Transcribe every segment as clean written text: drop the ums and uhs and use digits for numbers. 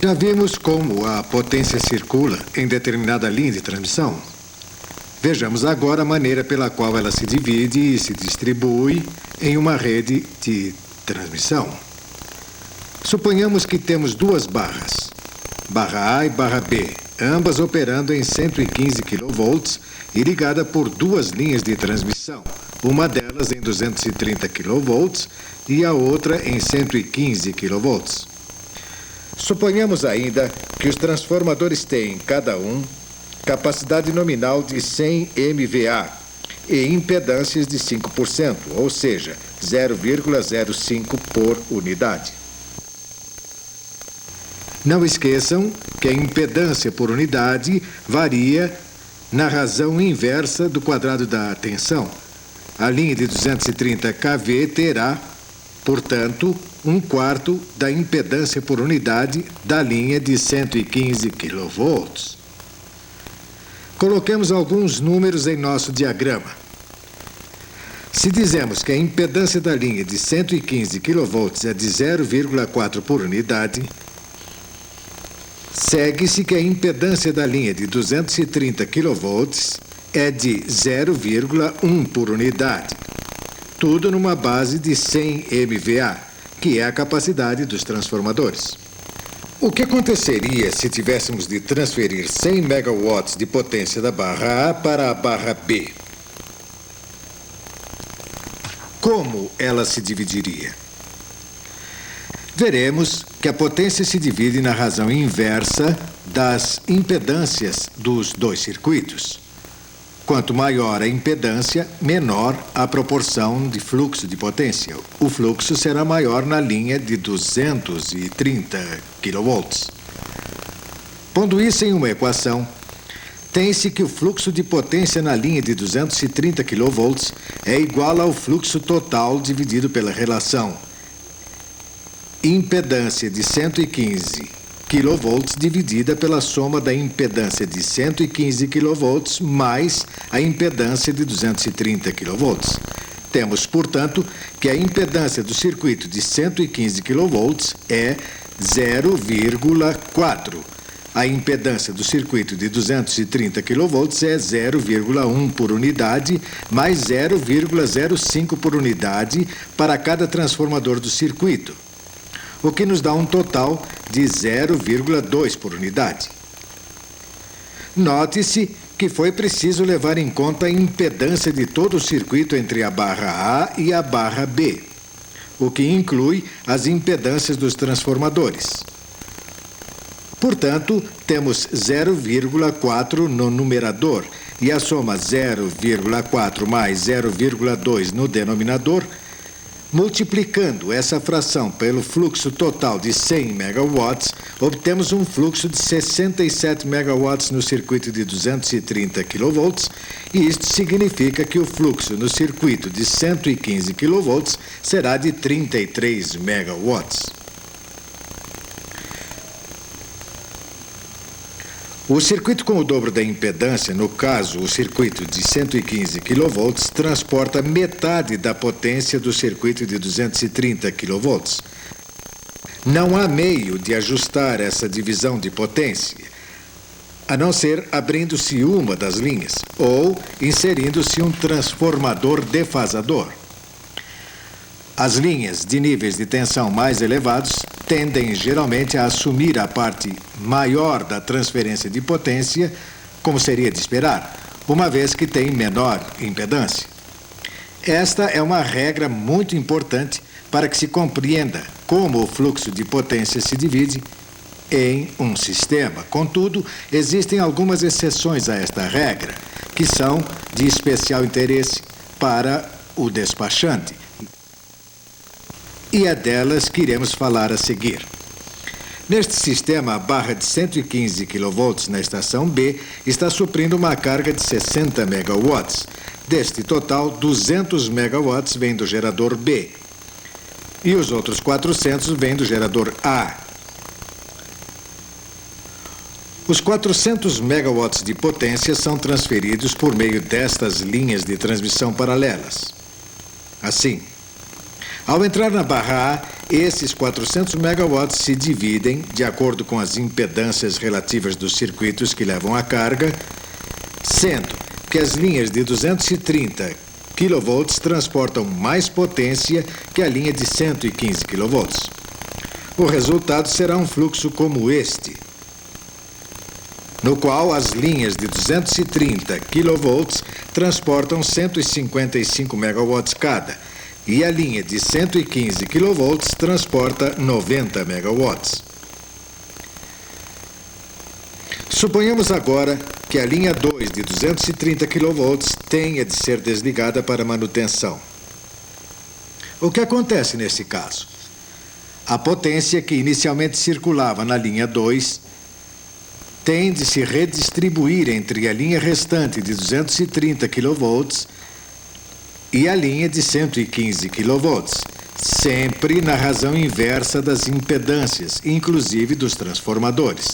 Já vimos como a potência circula em determinada linha de transmissão. Vejamos agora a maneira pela qual ela se divide e se distribui em uma rede de transmissão. Suponhamos que temos duas barras, barra A e barra B, ambas operando em 115 kV e ligada por duas linhas de transmissão, uma delas em 230 kV e a outra em 115 kV. Suponhamos ainda que os transformadores têm, cada um, capacidade nominal de 100 MVA e impedâncias de 5%, ou seja, 0,05 por unidade. Não esqueçam que a impedância por unidade varia na razão inversa do quadrado da tensão. A linha de 230 kV terá, portanto, 1/4 da impedância por unidade da linha de 115 kV. Coloquemos alguns números em nosso diagrama. Se dizemos que a impedância da linha de 115 kV é de 0,4 por unidade, segue-se que a impedância da linha de 230 kV é de 0,1 por unidade. Tudo numa base de 100 MVA, que é a capacidade dos transformadores. O que aconteceria se tivéssemos de transferir 100 MW de potência da barra A para a barra B? Como ela se dividiria? Veremos que a potência se divide na razão inversa das impedâncias dos dois circuitos. Quanto maior a impedância, menor a proporção de fluxo de potência. O fluxo será maior na linha de 230 kV. Pondo isso em uma equação, tem-se que o fluxo de potência na linha de 230 kV é igual ao fluxo total dividido pela relação impedância de 115 kV dividida pela soma da impedância de 115 kV mais a impedância de 230 kV. Temos, portanto, que a impedância do circuito de 115 kV é 0,4. A impedância do circuito de 230 kV é 0,1 por unidade, mais 0,05 por unidade para cada transformador do circuito, o que nos dá um total de 0,2 por unidade. Note-se que foi preciso levar em conta a impedância de todo o circuito entre a barra A e a barra B, o que inclui as impedâncias dos transformadores. Portanto, temos 0,4 no numerador e a soma 0,4 mais 0,2 no denominador. Multiplicando essa fração pelo fluxo total de 100 MW, obtemos um fluxo de 67 MW no circuito de 230 kV, e isto significa que o fluxo no circuito de 115 kV será de 33 MW. O circuito com o dobro da impedância, no caso o circuito de 115 kV, transporta metade da potência do circuito de 230 kV. Não há meio de ajustar essa divisão de potência, a não ser abrindo-se uma das linhas ou inserindo-se um transformador defasador. As linhas de níveis de tensão mais elevados tendem geralmente a assumir a parte maior da transferência de potência, como seria de esperar, uma vez que tem menor impedância. Esta é uma regra muito importante para que se compreenda como o fluxo de potência se divide em um sistema. Contudo, existem algumas exceções a esta regra, que são de especial interesse para o despachante. E é delas que iremos falar a seguir. Neste sistema, a barra de 115 kV na estação B está suprindo uma carga de 60 MW. Deste total, 200 MW vêm do gerador B e os outros 400 vêm do gerador A. Os 400 MW de potência são transferidos por meio destas linhas de transmissão paralelas. Assim, ao entrar na barra A, esses 400 megawatts se dividem de acordo com as impedâncias relativas dos circuitos que levam a carga, sendo que as linhas de 230 kV transportam mais potência que a linha de 115 kV. O resultado será um fluxo como este, no qual as linhas de 230 kV transportam 155 megawatts cada, e a linha de 115 kV transporta 90 megawatts. Suponhamos agora que a linha 2 de 230 kV tenha de ser desligada para manutenção. O que acontece nesse caso? A potência que inicialmente circulava na linha 2 tem de se redistribuir entre a linha restante de 230 kV e a linha de 115 kV, sempre na razão inversa das impedâncias, inclusive dos transformadores.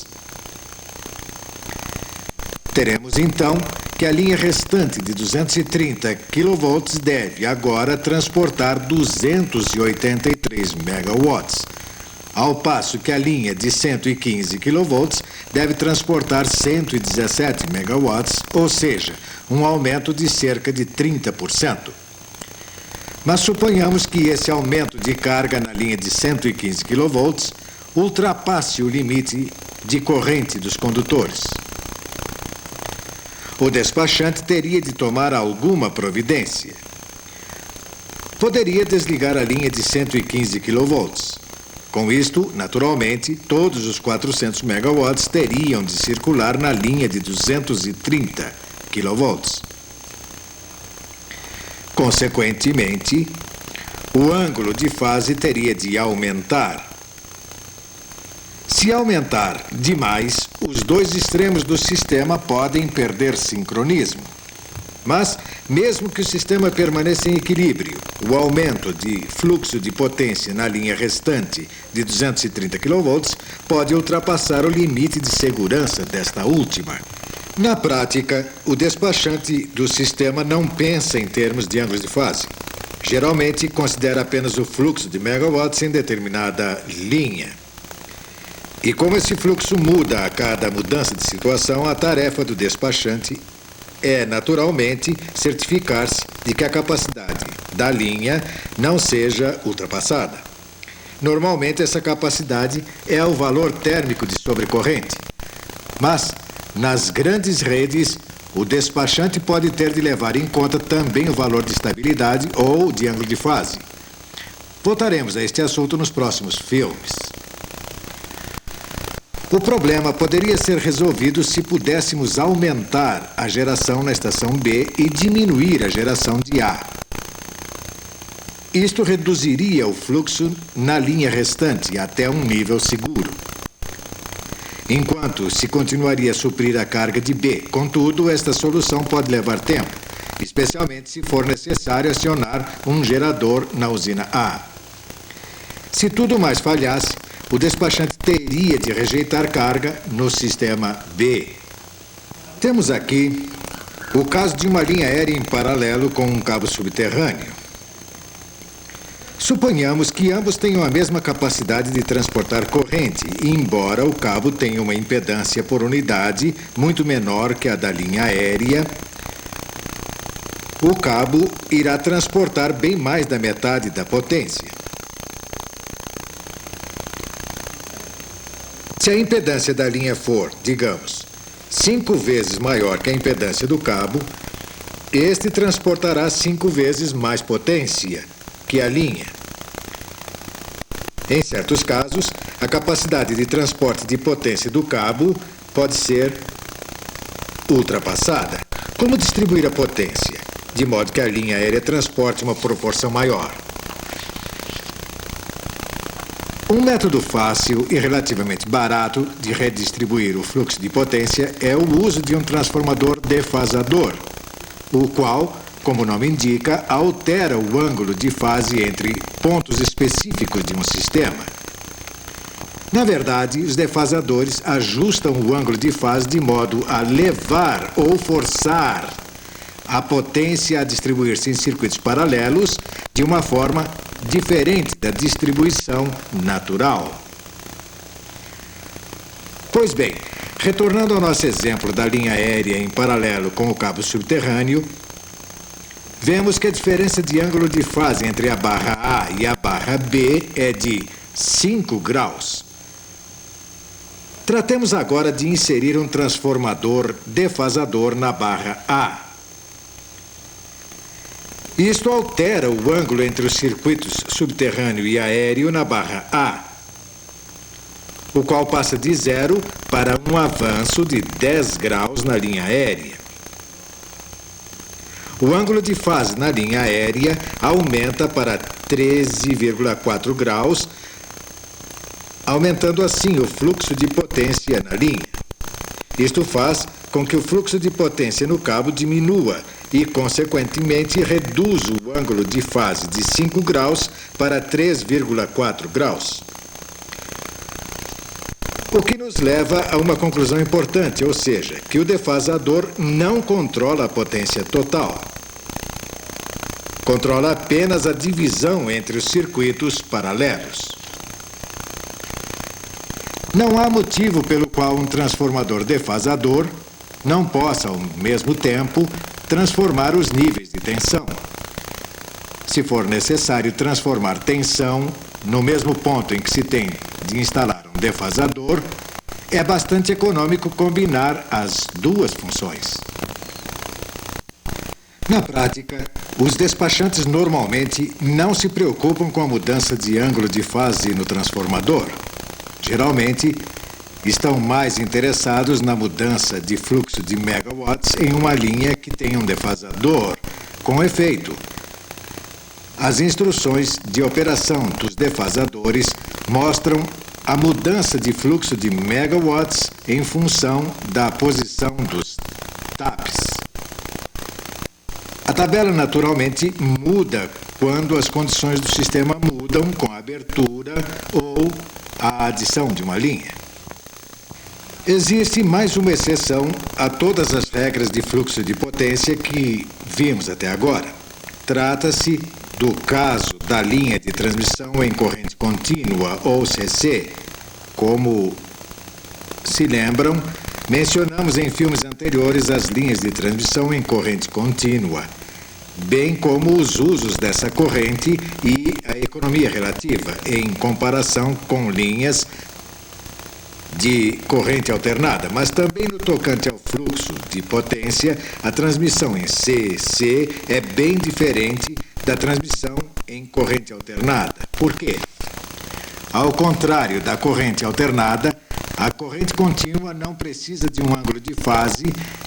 Teremos então que a linha restante de 230 kV deve agora transportar 283 megawatts, ao passo que a linha de 115 kV deve transportar 117 megawatts, ou seja, um aumento de cerca de 30%. Mas suponhamos que esse aumento de carga na linha de 115 kV ultrapasse o limite de corrente dos condutores. O despachante teria de tomar alguma providência. Poderia desligar a linha de 115 kV. Com isto, naturalmente, todos os 400 megawatts teriam de circular na linha de 230 kV. Consequentemente, o ângulo de fase teria de aumentar. Se aumentar demais, os dois extremos do sistema podem perder sincronismo. Mas, mesmo que o sistema permaneça em equilíbrio, o aumento de fluxo de potência na linha restante de 230 kV pode ultrapassar o limite de segurança desta última. Na prática, o despachante do sistema não pensa em termos de ângulos de fase. Geralmente, considera apenas o fluxo de megawatts em determinada linha. E como esse fluxo muda a cada mudança de situação, a tarefa do despachante é, naturalmente, certificar-se de que a capacidade da linha não seja ultrapassada. Normalmente, essa capacidade é o valor térmico de sobrecorrente. Mas, nas grandes redes, o despachante pode ter de levar em conta também o valor de estabilidade ou de ângulo de fase. Voltaremos a este assunto nos próximos filmes. O problema poderia ser resolvido se pudéssemos aumentar a geração na estação B e diminuir a geração de A. Isto reduziria o fluxo na linha restante até um nível seguro, enquanto se continuaria a suprir a carga de B. Contudo, esta solução pode levar tempo, especialmente se for necessário acionar um gerador na usina A. Se tudo mais falhasse, o despachante teria de rejeitar carga no sistema B. Temos aqui o caso de uma linha aérea em paralelo com um cabo subterrâneo. Suponhamos que ambos tenham a mesma capacidade de transportar corrente, embora o cabo tenha uma impedância por unidade muito menor que a da linha aérea. O cabo irá transportar bem mais da metade da potência. Se a impedância da linha for, digamos, 5 vezes maior que a impedância do cabo, este transportará 5 vezes mais potência que a linha. Em certos casos, a capacidade de transporte de potência do cabo pode ser ultrapassada. Como distribuir a potência, de modo que a linha aérea transporte uma proporção maior? Um método fácil e relativamente barato de redistribuir o fluxo de potência é o uso de um transformador defasador, o qual, como o nome indica, altera o ângulo de fase entre pontos específicos de um sistema. Na verdade, os defasadores ajustam o ângulo de fase de modo a levar ou forçar a potência a distribuir-se em circuitos paralelos de uma forma diferente da distribuição natural. Pois bem, retornando ao nosso exemplo da linha aérea em paralelo com o cabo subterrâneo, vemos que a diferença de ângulo de fase entre a barra A e a barra B é de 5 graus. Tratemos agora de inserir um transformador defasador na barra A. Isto altera o ângulo entre os circuitos subterrâneo e aéreo na barra A, o qual passa de 0 para um avanço de 10 graus na linha aérea. O ângulo de fase na linha aérea aumenta para 13,4 graus, aumentando assim o fluxo de potência na linha. Isto faz com que o fluxo de potência no cabo diminua e, consequentemente, reduz o ângulo de fase de 5 graus para 3,4 graus. O que nos leva a uma conclusão importante, ou seja, que o defasador não controla a potência total. Controla apenas a divisão entre os circuitos paralelos. Não há motivo pelo qual um transformador defasador não possa, ao mesmo tempo, transformar os níveis de tensão. Se for necessário transformar tensão no mesmo ponto em que se tem de instalar um defasador, é bastante econômico combinar as duas funções. Na prática, os despachantes normalmente não se preocupam com a mudança de ângulo de fase no transformador. Geralmente, estão mais interessados na mudança de fluxo de megawatts em uma linha que tem um defasador. Com efeito, as instruções de operação dos defasadores mostram a mudança de fluxo de megawatts em função da posição dos taps. A tabela naturalmente muda quando as condições do sistema mudam com a abertura ou a adição de uma linha. Existe mais uma exceção a todas as regras de fluxo de potência que vimos até agora. Trata-se do caso da linha de transmissão em corrente contínua, ou CC. Como se lembram, mencionamos em filmes anteriores as linhas de transmissão em corrente contínua, bem como os usos dessa corrente e a economia relativa em comparação com linhas de corrente alternada, mas também no tocante ao fluxo de potência, a transmissão em CC é bem diferente da transmissão em corrente alternada. Por quê? Ao contrário da corrente alternada, a corrente contínua não precisa de um ângulo de fase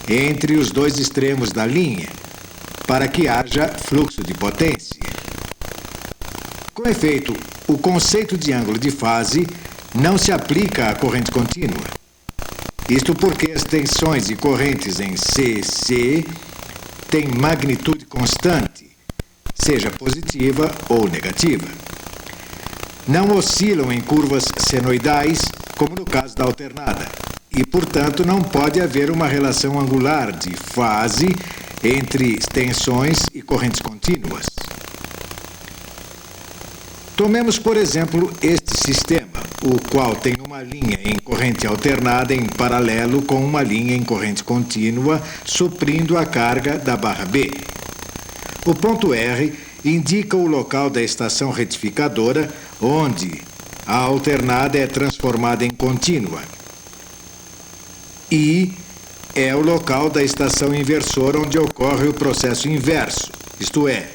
entre os dois extremos da linha para que haja fluxo de potência. Com efeito, o conceito de ângulo de fase não se aplica à corrente contínua. Isto porque as tensões e correntes em CC têm magnitude constante, seja positiva ou negativa. Não oscilam em curvas senoidais, como no caso da alternada, e, portanto, não pode haver uma relação angular de fase entre tensões e correntes contínuas. Tomemos, por exemplo, este sistema, o qual tem uma linha em corrente alternada em paralelo com uma linha em corrente contínua, suprindo a carga da barra B. O ponto R indica o local da estação retificadora, onde a alternada é transformada em contínua. I é o local da estação inversora, onde ocorre o processo inverso, isto é,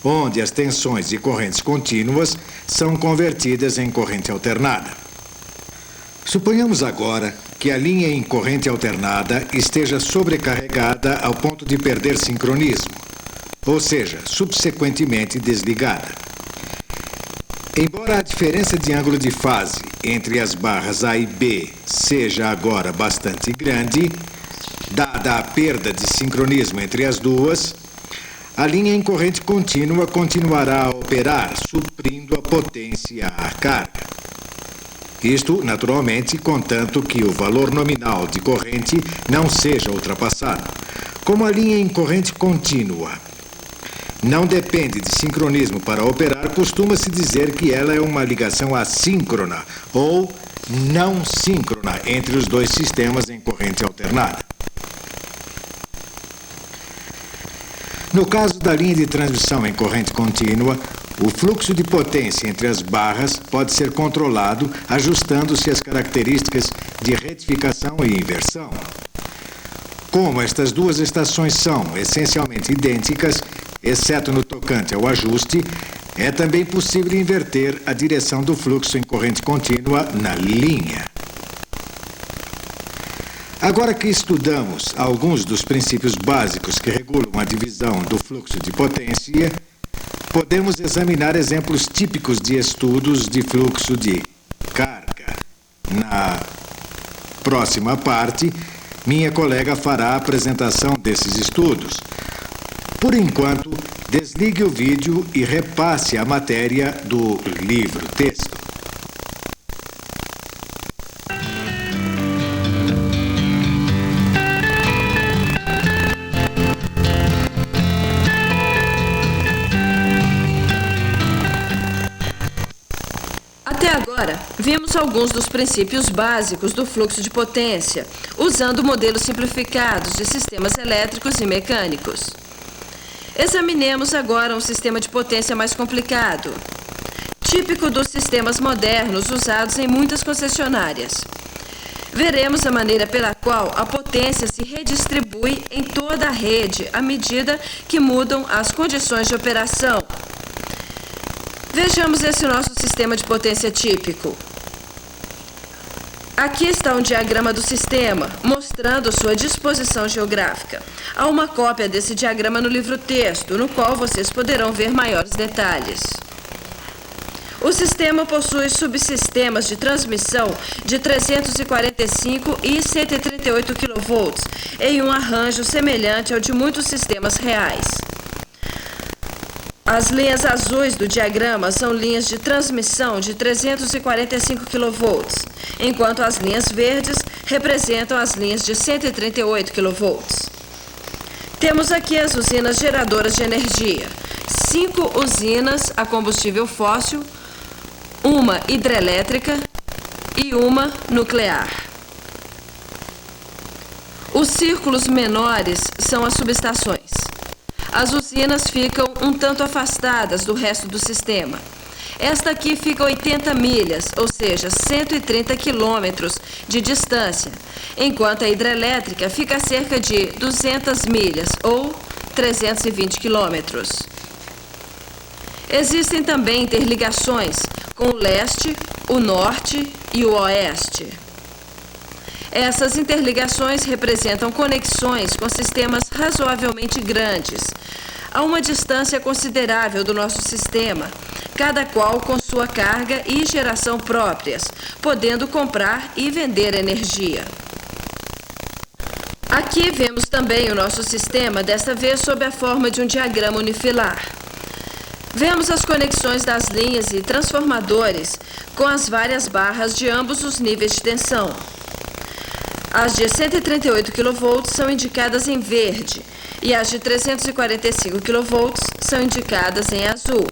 onde as tensões e correntes contínuas são convertidas em corrente alternada. Suponhamos agora que a linha em corrente alternada esteja sobrecarregada ao ponto de perder sincronismo, ou seja, subsequentemente desligada. Embora a diferença de ângulo de fase entre as barras A e B seja agora bastante grande, dada a perda de sincronismo entre as duas, a linha em corrente contínua continuará a operar, suprindo a potência à carga. Isto, naturalmente, contanto que o valor nominal de corrente não seja ultrapassado. Como a linha em corrente contínua não depende de sincronismo para operar, costuma-se dizer que ela é uma ligação assíncrona ou não síncrona entre os dois sistemas em corrente alternada. No caso da linha de transmissão em corrente contínua, o fluxo de potência entre as barras pode ser controlado ajustando-se às características de retificação e inversão. Como estas duas estações são essencialmente idênticas, exceto no tocante ao ajuste, é também possível inverter a direção do fluxo em corrente contínua na linha. Agora que estudamos alguns dos princípios básicos que regulam a divisão do fluxo de potência, podemos examinar exemplos típicos de estudos de fluxo de carga. Na próxima parte, minha colega fará a apresentação desses estudos. Por enquanto, desligue o vídeo e repasse a matéria do livro-texto. Até agora, vimos alguns dos princípios básicos do fluxo de potência, usando modelos simplificados de sistemas elétricos e mecânicos. Examinemos agora um sistema de potência mais complicado, típico dos sistemas modernos usados em muitas concessionárias. Veremos a maneira pela qual a potência se redistribui em toda a rede à medida que mudam as condições de operação. Vejamos esse nosso sistema de potência típico. Aqui está um diagrama do sistema, mostrando sua disposição geográfica. Há uma cópia desse diagrama no livro-texto, no qual vocês poderão ver maiores detalhes. O sistema possui subsistemas de transmissão de 345 e 138 kV, em um arranjo semelhante ao de muitos sistemas reais. As linhas azuis do diagrama são linhas de transmissão de 345 kV, enquanto as linhas verdes representam as linhas de 138 kV. Temos aqui as usinas geradoras de energia. 5 usinas a combustível fóssil, uma hidrelétrica e uma nuclear. Os círculos menores são as subestações. As usinas ficam um tanto afastadas do resto do sistema. Esta aqui fica a 80 milhas, ou seja, 130 quilômetros de distância, enquanto a hidrelétrica fica a cerca de 200 milhas, ou 320 quilômetros. Existem também interligações com o leste, o norte e o oeste. Essas interligações representam conexões com sistemas razoavelmente grandes, a uma distância considerável do nosso sistema, cada qual com sua carga e geração próprias, podendo comprar e vender energia. Aqui vemos também o nosso sistema, desta vez sob a forma de um diagrama unifilar. Vemos as conexões das linhas e transformadores com as várias barras de ambos os níveis de tensão. As de 138 kV são indicadas em verde e as de 345 kV são indicadas em azul.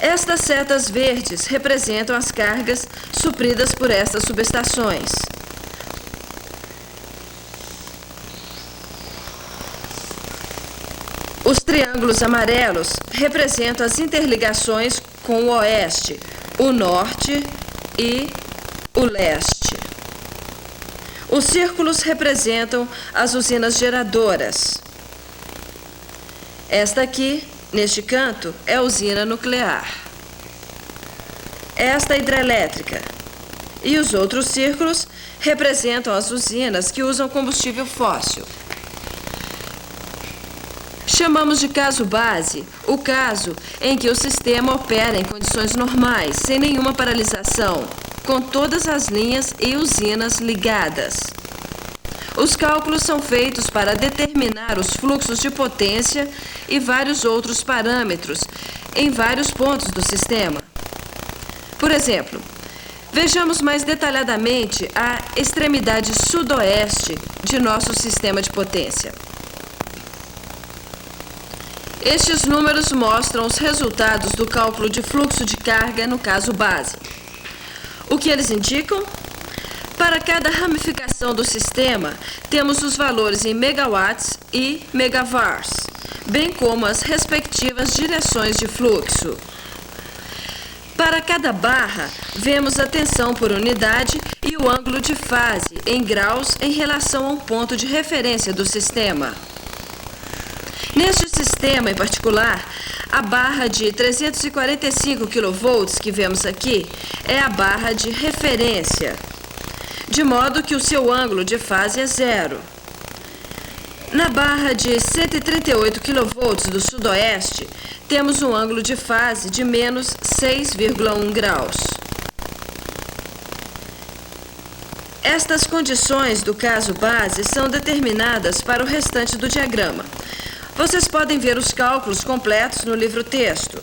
Estas setas verdes representam as cargas supridas por estas subestações. Os triângulos amarelos representam as interligações com o oeste, o norte e o leste. Os círculos representam as usinas geradoras. Esta aqui, neste canto, é a usina nuclear. Esta é a hidrelétrica. E os outros círculos representam as usinas que usam combustível fóssil. Chamamos de caso base o caso em que o sistema opera em condições normais, sem nenhuma paralisação, com todas as linhas e usinas ligadas. Os cálculos são feitos para determinar os fluxos de potência e vários outros parâmetros em vários pontos do sistema. Por exemplo, Vejamos mais detalhadamente a extremidade sudoeste de nosso sistema de potência. Estes números mostram os resultados do cálculo de fluxo de carga no caso base. O que eles indicam? Para cada ramificação do sistema, temos os valores em megawatts e megavars, bem como as respectivas direções de fluxo. Para cada barra, vemos a tensão por unidade e o ângulo de fase em graus em relação ao ponto de referência do sistema. Neste sistema em particular, a barra de 345 kV que vemos aqui é a barra de referência, de modo que o seu ângulo de fase é zero. Na barra de 138 kV do sudoeste, temos um ângulo de fase de menos 6,1 graus. Estas condições do caso base são determinadas para o restante do diagrama. Vocês podem ver os cálculos completos no livro-texto.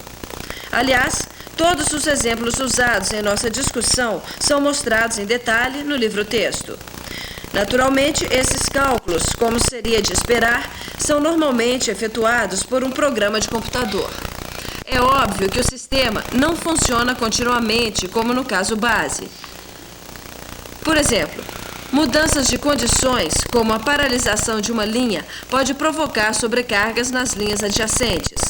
Aliás, todos os exemplos usados em nossa discussão são mostrados em detalhe no livro-texto. Naturalmente, esses cálculos, como seria de esperar, são normalmente efetuados por um programa de computador. É óbvio que o sistema não funciona continuamente, como no caso base. Por exemplo, mudanças de condições, como a paralisação de uma linha, pode provocar sobrecargas nas linhas adjacentes.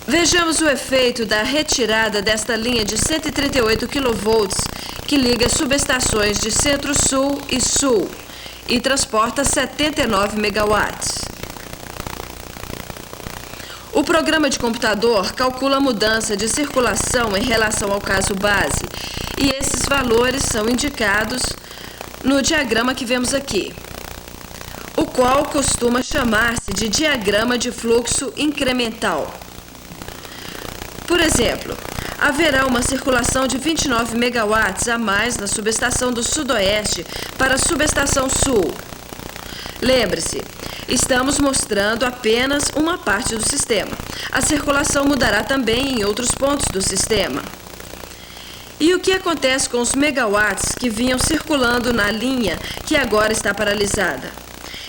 Vejamos o efeito da retirada desta linha de 138 kV que liga subestações de Centro-Sul e Sul e transporta 79 megawatts. O programa de computador calcula a mudança de circulação em relação ao caso base e esses valores são indicados no diagrama que vemos aqui, o qual costuma chamar-se de diagrama de fluxo incremental. Por exemplo, haverá uma circulação de 29 megawatts a mais na subestação do sudoeste para a subestação sul. Lembre-se, estamos mostrando apenas uma parte do sistema. A circulação mudará também em outros pontos do sistema. E o que acontece com os megawatts que vinham circulando na linha que agora está paralisada?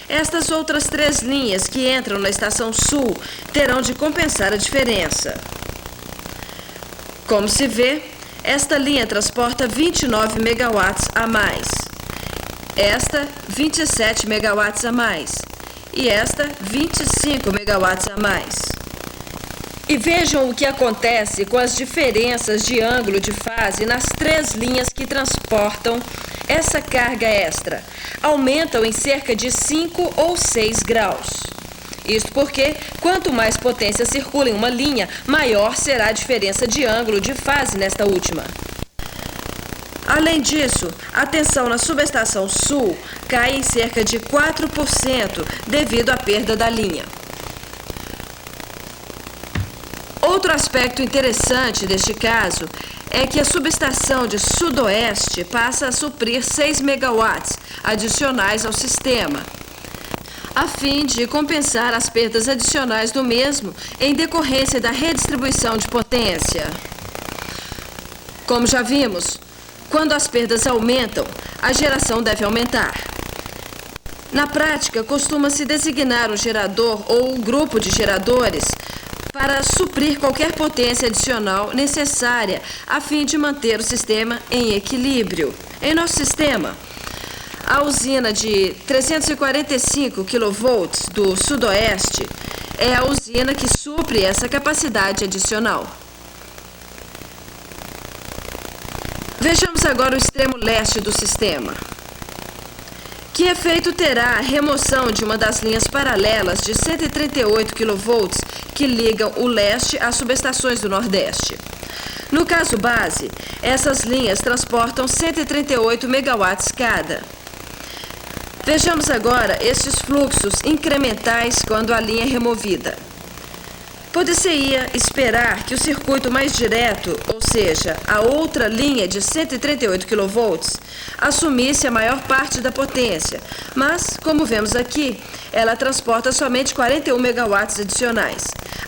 Estas outras 3 linhas que entram na estação sul terão de compensar a diferença. Como se vê, esta linha transporta 29 megawatts a mais, esta 27 megawatts a mais e esta 25 megawatts a mais. E vejam o que acontece com as diferenças de ângulo de fase nas 3 linhas que transportam essa carga extra. Aumentam em cerca de 5 ou 6 graus. Isto porque, quanto mais potência circula em uma linha, maior será a diferença de ângulo de fase nesta última. Além disso, a tensão na subestação sul cai em cerca de 4% devido à perda da linha. Outro aspecto interessante deste caso é que a subestação de sudoeste passa a suprir 6 megawatts adicionais ao sistema, a fim de compensar as perdas adicionais do mesmo em decorrência da redistribuição de potência. Como já vimos, quando as perdas aumentam, a geração deve aumentar. Na prática, costuma-se designar um gerador ou um grupo de geradores para suprir qualquer potência adicional necessária a fim de manter o sistema em equilíbrio. Em nosso sistema, a usina de 345 kV do sudoeste é a usina que supre essa capacidade adicional. Vejamos agora o extremo leste do sistema. Que efeito terá a remoção de uma das linhas paralelas de 138 kV que ligam o leste às subestações do nordeste? No caso base, essas linhas transportam 138 megawatts cada. Vejamos agora estes fluxos incrementais quando a linha é removida. Poder-se-ia esperar que o circuito mais direto, ou seja, a outra linha de 138 kV, assumisse a maior parte da potência, mas, como vemos aqui, ela transporta somente 41 megawatts adicionais.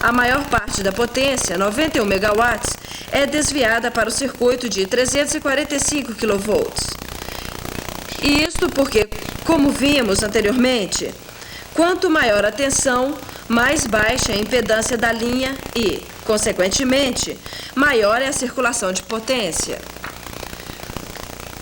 a maior parte da potência, 91 megawatts, é desviada para o circuito de 345 kV. E isto porque, como vimos anteriormente, quanto maior a tensão, mais baixa a impedância da linha e, consequentemente, maior é a circulação de potência.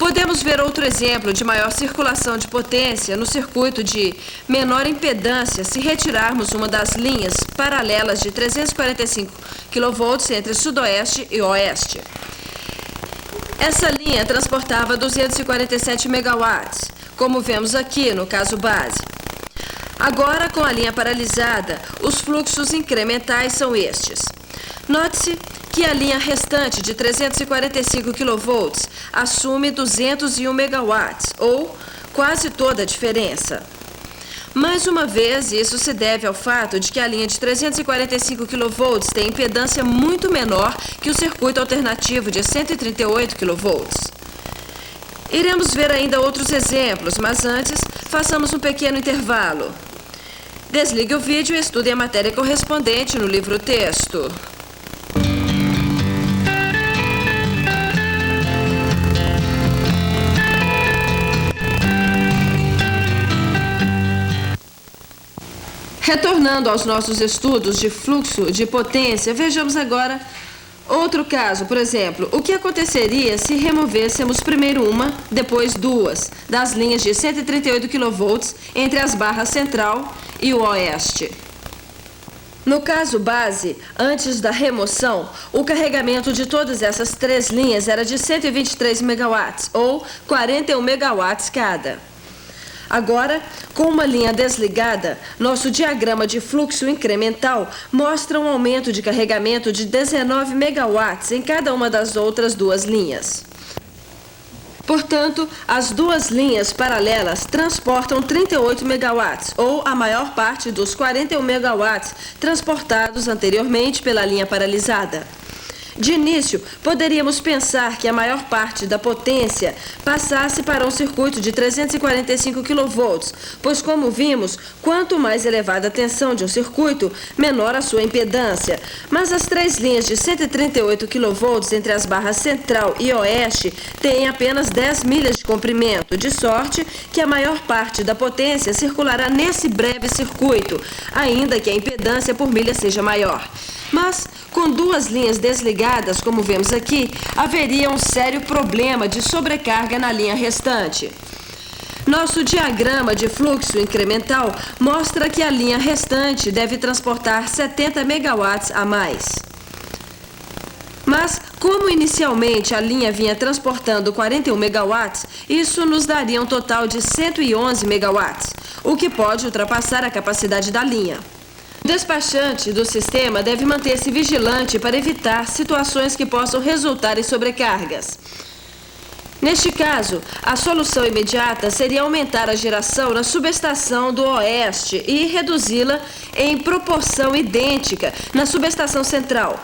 Podemos ver outro exemplo de maior circulação de potência no circuito de menor impedância se retirarmos uma das linhas paralelas de 345 kV entre sudoeste e oeste. Essa linha transportava 247 megawatts, como vemos aqui no caso base. Agora, com a linha paralisada, os fluxos incrementais são estes. Note-se que a linha restante de 345 kV assume 201 megawatts, ou quase toda a diferença. Mais uma vez, isso se deve ao fato de que a linha de 345 kV tem impedância muito menor que o circuito alternativo de 138 kV. Iremos ver ainda outros exemplos, mas antes, façamos um pequeno intervalo. Desligue o vídeo e estude a matéria correspondente no livro-texto. Retornando aos nossos estudos de fluxo de potência, vejamos agora outro caso. Por exemplo, o que aconteceria se removêssemos primeiro uma, depois duas, das linhas de 138 kV entre as barras central e o oeste? No caso base, antes da remoção, o carregamento de todas essas três linhas era de 123 megawatts, ou 41 megawatts cada. Agora, com uma linha desligada, nosso diagrama de fluxo incremental mostra um aumento de carregamento de 19 megawatts em cada uma das outras duas linhas. Portanto, as duas linhas paralelas transportam 38 megawatts, ou a maior parte dos 41 megawatts transportados anteriormente pela linha paralisada. De início, poderíamos pensar que a maior parte da potência passasse para um circuito de 345 kV, pois, como vimos, quanto mais elevada a tensão de um circuito, menor a sua impedância. Mas as três linhas de 138 kV entre as barras central e oeste têm apenas 10 milhas de comprimento, de sorte que a maior parte da potência circulará nesse breve circuito, ainda que a impedância por milha seja maior. Mas, com duas linhas desligadas, como vemos aqui, haveria um sério problema de sobrecarga na linha restante. Nosso diagrama de fluxo incremental mostra que a linha restante deve transportar 70 megawatts a mais. Mas, como inicialmente a linha vinha transportando 41 megawatts, isso nos daria um total de 111 megawatts, o que pode ultrapassar a capacidade da linha. O despachante do sistema deve manter-se vigilante para evitar situações que possam resultar em sobrecargas. Neste caso, a solução imediata seria aumentar a geração na subestação do oeste e reduzi-la em proporção idêntica na subestação central,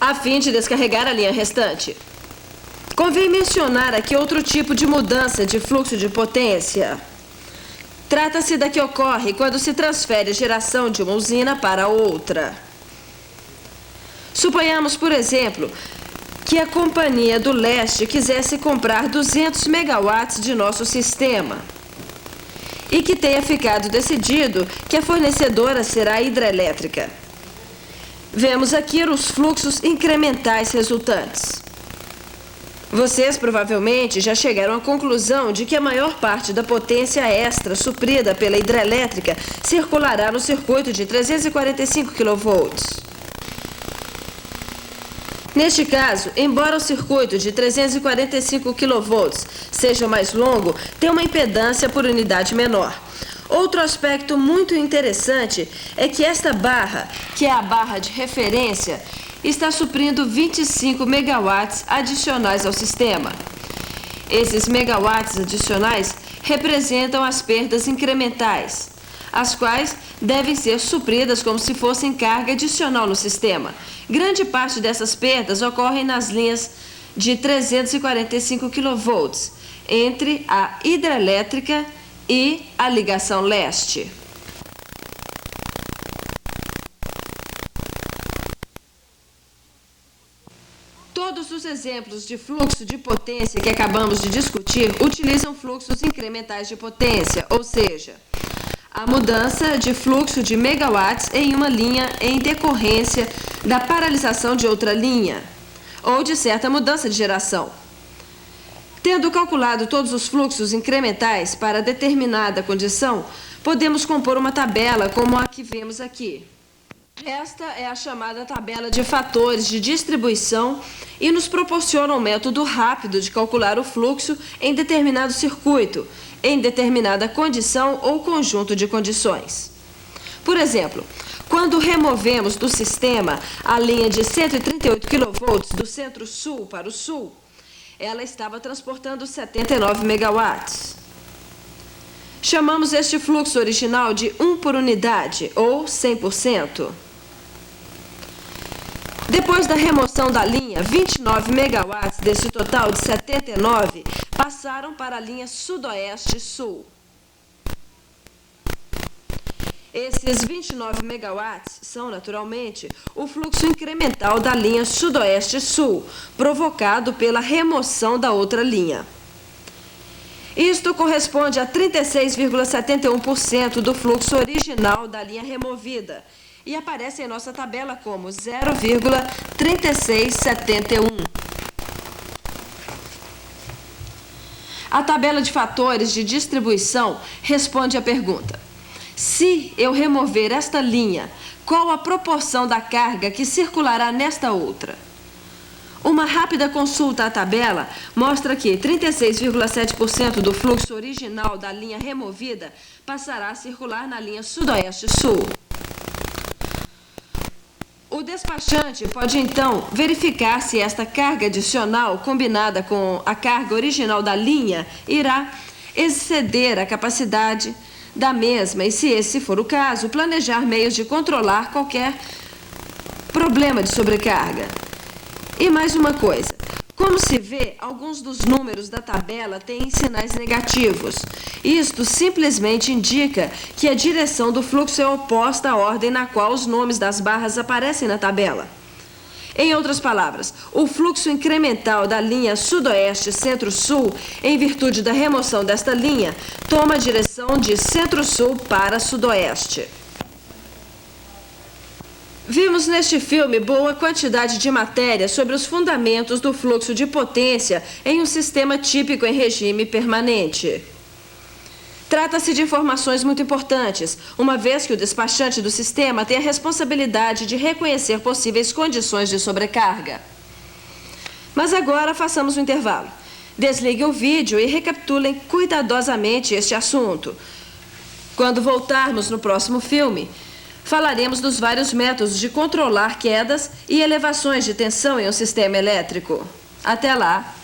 a fim de descarregar a linha restante. Convém mencionar aqui outro tipo de mudança de fluxo de potência. Trata-se da que ocorre quando se transfere a geração de uma usina para outra. Suponhamos, por exemplo, que a Companhia do Leste quisesse comprar 200 megawatts de nosso sistema e que tenha ficado decidido que a fornecedora será a hidrelétrica. Vemos aqui os fluxos incrementais resultantes. Vocês provavelmente já chegaram à conclusão de que a maior parte da potência extra suprida pela hidrelétrica circulará no circuito de 345 kV. Neste caso, embora o circuito de 345 kV seja mais longo, tem uma impedância por unidade menor. Outro aspecto muito interessante é que esta barra, que é a barra de referência, está suprindo 25 megawatts adicionais ao sistema. Esses megawatts adicionais representam as perdas incrementais, as quais devem ser supridas como se fossem carga adicional no sistema. Grande parte dessas perdas ocorrem nas linhas de 345 kV, entre a hidrelétrica e a ligação leste. Todos os exemplos de fluxo de potência que acabamos de discutir utilizam fluxos incrementais de potência, ou seja, a mudança de fluxo de megawatts em uma linha em decorrência da paralisação de outra linha, ou de certa mudança de geração. Tendo calculado todos os fluxos incrementais para determinada condição, podemos compor uma tabela como a que vemos aqui. Esta é a chamada tabela de fatores de distribuição e nos proporciona um método rápido de calcular o fluxo em determinado circuito, em determinada condição ou conjunto de condições. Por exemplo, quando removemos do sistema a linha de 138 kV do centro-sul para o sul, ela estava transportando 79 megawatts. Chamamos este fluxo original de 1 por unidade, ou 100%. Depois da remoção da linha, 29 megawatts desse total de 79 passaram para a linha sudoeste-sul. Esses 29 megawatts são, naturalmente, o fluxo incremental da linha sudoeste-sul, provocado pela remoção da outra linha. Isto corresponde a 36,71% do fluxo original da linha removida e aparece em nossa tabela como 0,3671. A tabela de fatores de distribuição responde à pergunta: se eu remover esta linha, qual a proporção da carga que circulará nesta outra? Uma rápida consulta à tabela mostra que 36,7% do fluxo original da linha removida passará a circular na linha sudoeste-sul. O despachante pode, então, verificar se esta carga adicional, combinada com a carga original da linha, irá exceder a capacidade da mesma e, se esse for o caso, planejar meios de controlar qualquer problema de sobrecarga. E mais uma coisa, como se vê, alguns dos números da tabela têm sinais negativos. Isto simplesmente indica que a direção do fluxo é oposta à ordem na qual os nomes das barras aparecem na tabela. Em outras palavras, o fluxo incremental da linha sudoeste-centro-sul, em virtude da remoção desta linha, toma a direção de centro-sul para sudoeste. Vimos neste filme boa quantidade de matéria sobre os fundamentos do fluxo de potência em um sistema típico em regime permanente. Trata-se de informações muito importantes, uma vez que o despachante do sistema tem a responsabilidade de reconhecer possíveis condições de sobrecarga. Mas agora façamos um intervalo. Desliguem o vídeo e recapitulem cuidadosamente este assunto. Quando voltarmos no próximo filme, falaremos dos vários métodos de controlar quedas e elevações de tensão em um sistema elétrico. Até lá!